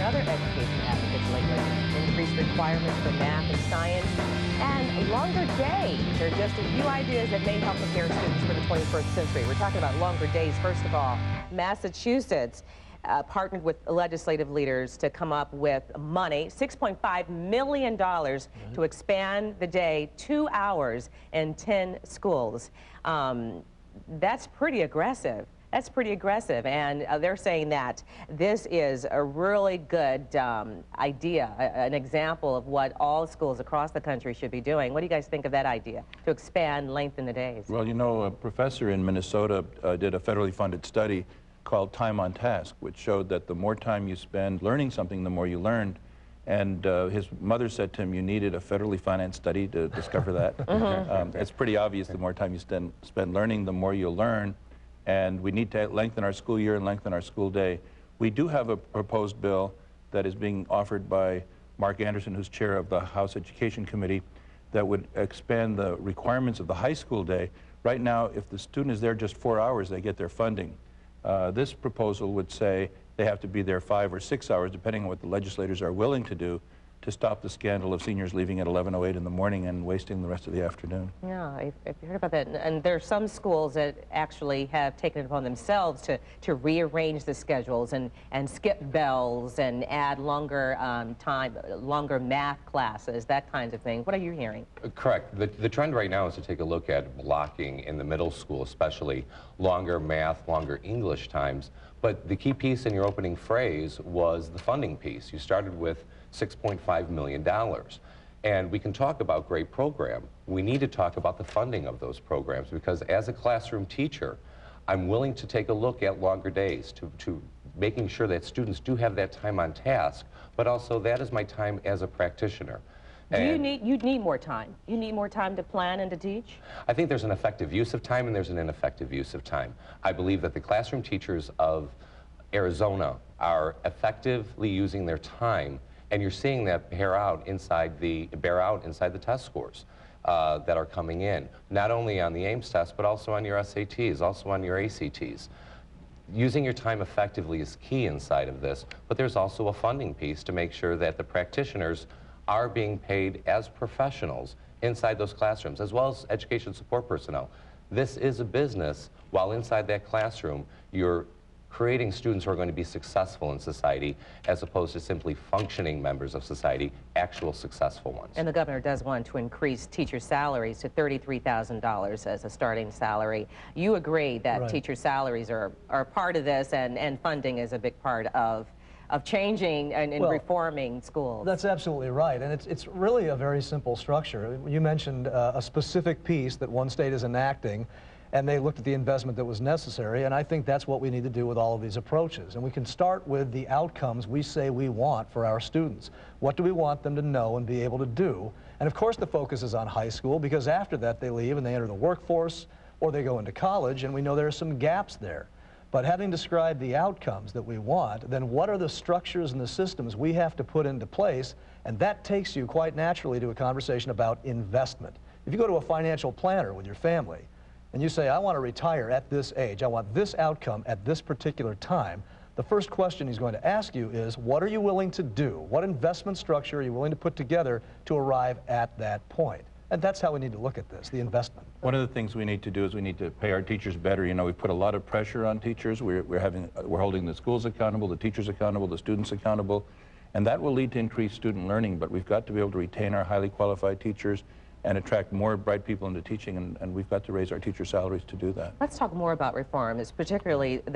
other education advocates lately. Increased requirements for math and science and longer days are just a few ideas that may help prepare students for the 21st century. We're talking about longer days. First of all, Massachusetts partnered with legislative leaders to come up with money, $6.5 million to expand the day 2 hours in 10 schools. That's pretty aggressive. That's pretty aggressive, and they're saying that this is a really good idea, an example of what all schools across the country should be doing. What do you guys think of that idea, to expand, lengthen the days? Well, you know, a professor in Minnesota did a federally funded study called Time on Task, which showed that the more time you spend learning something, the more you learned. And his mother said to him, you needed a federally financed study to discover that. It's pretty obvious the more time you spend learning, the more you'll learn. And we need to lengthen our school year and lengthen our school day. We do have a proposed bill that is being offered by Mark Anderson, who's chair of the House Education Committee, that would expand the requirements of the high school day. Right now, if the student is there just 4 hours, they get their funding. This proposal would say they have to be there 5 or 6 hours, depending on what the legislators are willing to do, to stop the scandal of seniors leaving at 11:08 in the morning and wasting the rest of the afternoon. Yeah, I've heard about that. And there are some schools that actually have taken it upon themselves to rearrange the schedules and skip bells and add longer longer math classes, that kind of thing. What are you hearing? Correct. The trend right now is to take a look at blocking in the middle school, especially longer math, longer English times. But the key piece in your opening phrase was the funding piece. You started with $6.5 million. And we can talk about great program. We need to talk about the funding of those programs, because as a classroom teacher, I'm willing to take a look at longer days, to making sure that students do have that time on task, but also that is my time as a practitioner. You need more time. You need more time to plan and to teach? I think there's an effective use of time and there's an ineffective use of time. I believe that the classroom teachers of Arizona are effectively using their time, and you're seeing that bear out inside the test scores that are coming in, not only on the Ames test, but also on your SATs, also on your ACTs. Using your time effectively is key inside of this, but there's also a funding piece to make sure that the practitioners are being paid as professionals inside those classrooms, as well as education support personnel. This is a business. While inside that classroom, you're creating students who are going to be successful in society, as opposed to simply functioning members of society, actual successful ones. And the governor does want to increase teacher salaries to $33,000 as a starting salary. You agree that teacher salaries are part of this, and funding is a big part of changing and reforming schools. That's absolutely right, and it's really a very simple structure. You mentioned a specific piece that one state is enacting, and they looked at the investment that was necessary, and I think that's what we need to do with all of these approaches. And we can start with the outcomes we say we want for our students. What do we want them to know and be able to do? And of course the focus is on high school, because after that they leave and they enter the workforce or they go into college, and we know there are some gaps there. But having described the outcomes that we want, then what are the structures and the systems we have to put into place? And that takes you quite naturally to a conversation about investment. If you go to a financial planner with your family and you say, I want to retire at this age, I want this outcome at this particular time, the first question he's going to ask you is, what are you willing to do? What investment structure are you willing to put together to arrive at that point? And that's how we need to look at this, the investment. One of the things we need to do is we need to pay our teachers better. You know, we put a lot of pressure on teachers. We're holding the schools accountable, the teachers accountable, the students accountable, and that will lead to increased student learning. But we've got to be able to retain our highly qualified teachers and attract more bright people into teaching, and we've got to raise our teacher salaries to do that. Let's talk more about reform, particularly the